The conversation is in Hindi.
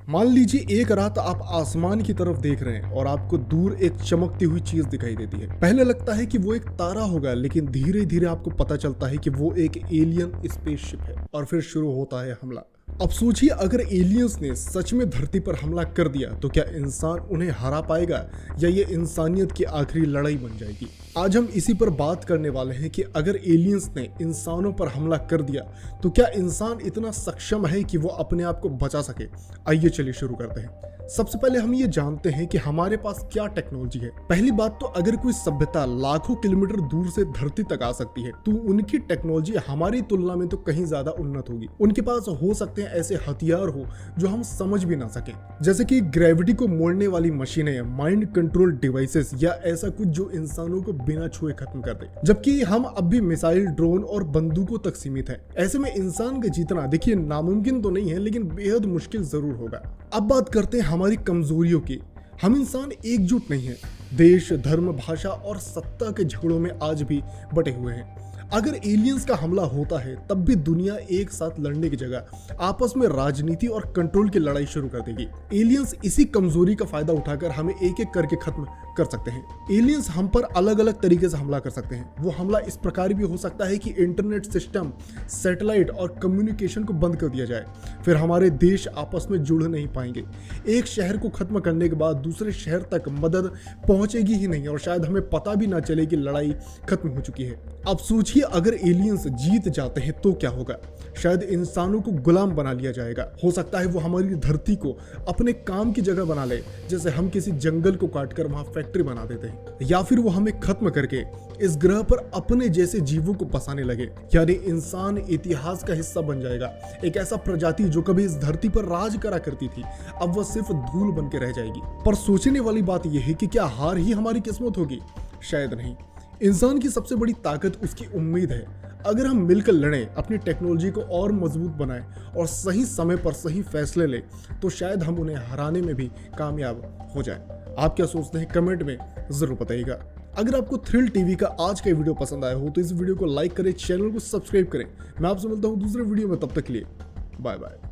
मान लीजिए एक रात आप आसमान की तरफ देख रहे हैं और आपको दूर एक चमकती हुई चीज दिखाई देती है। पहले लगता है कि वो एक तारा होगा, लेकिन धीरे धीरे आपको पता चलता है कि वो एक एलियन स्पेसशिप है और फिर शुरू होता है हमला। अब सोचिए, अगर एलियंस ने सच में धरती पर हमला कर दिया तो क्या इंसान उन्हें हरा पाएगा या ये इंसानियत की आखिरी लड़ाई बन जाएगी। आज हम इसी पर बात करने वाले हैं कि अगर एलियंस ने इंसानों पर हमला कर दिया तो क्या इंसान इतना सक्षम है कि वो अपने आप को बचा सके। आइए चलिए शुरू करते हैं। सबसे पहले हम ये जानते हैं कि हमारे पास क्या टेक्नोलॉजी है। पहली बात तो अगर कोई सभ्यता लाखों किलोमीटर दूर से धरती तक आ सकती है तो उनकी टेक्नोलॉजी हमारी तुलना में तो कहीं ज्यादा उन्नत होगी। उनके पास हो सकते हैं ऐसे हथियार हो जो हम समझ भी ना सके, जैसे कि ग्रेविटी को मोड़ने वाली मशीनें, माइंड कंट्रोल डिवाइसेस या ऐसा कुछ जो इंसानों को बिना छुए खत्म कर दे। जबकि हम अब भी मिसाइल, ड्रोन और बंदूकों तक सीमित हैं। ऐसे में इंसान का जीतना देखिए नामुमकिन तो नहीं है, लेकिन बेहद मुश्किल जरूर होगा। अब बात करते हैं हमारी कमजोरियों की। हम इंसान एकजुट नहीं है। देश, धर्म, भाषा और सत्ता के झगड़ों में आज भी बटे हुए हैं। अगर एलियंस का हमला होता है तब भी दुनिया एक साथ लड़ने की जगह आपस में राजनीति और कंट्रोल की लड़ाई शुरू कर देगी। एलियंस इसी कमजोरी का फायदा उठाकर हमें एक एक करके खत्म कर सकते हैं। एलियंस हम पर अलग अलग तरीके से हमला कर सकते हैं। वो हमला इस प्रकार भी हो सकता है कि इंटरनेट सिस्टम, सैटेलाइट और कम्युनिकेशन को बंद कर दिया जाए। फिर हमारे देश आपस में जुड़ नहीं पाएंगे। एक शहर को खत्म करने के बाद दूसरे शहर तक मदद पहुंचेगी ही नहीं और शायद हमें पता भी ना चले कि लड़ाई खत्म हो चुकी है। अब सोचिए, अगर एलियंस जीत जाते हैं तो क्या होगा। शायद इंसानों को गुलाम बना लिया जाएगा। हो सकता है वो हमारी धरती को अपने काम की जगह बना ले, जैसे हम किसी जंगल को काटकर वहां फैक्ट्री बना देते हैं, या फिर वो हमें खत्म करके इस ग्रह पर अपने जैसे जीवों को बसाने लगे। यानी इंसान इतिहास का हिस्सा बन जाएगा। एक ऐसा प्रजाति जो कभी इस धरती पर राज करा करती थी, अब वह सिर्फ धूल बन के रह जाएगी। पर सोचने वाली बात यह है कि क्या हार ही हमारी किस्मत होगी? शायद नहीं। इंसान की सबसे बड़ी ताकत उसकी उम्मीद है। अगर हम मिलकर लड़ें, अपनी टेक्नोलॉजी को और मजबूत बनाएं और सही समय पर सही फैसले लें तो शायद हम उन्हें हराने में भी कामयाब हो जाएं। आप क्या सोचते हैं? कमेंट में जरूर बताइएगा। अगर आपको थ्रिल टीवी का आज का वीडियो पसंद आया हो तो इस वीडियो को लाइक करें, चैनल को सब्सक्राइब करें। मैं आपसे मिलता हूं दूसरे वीडियो में, तब तक के लिए बाय बाय।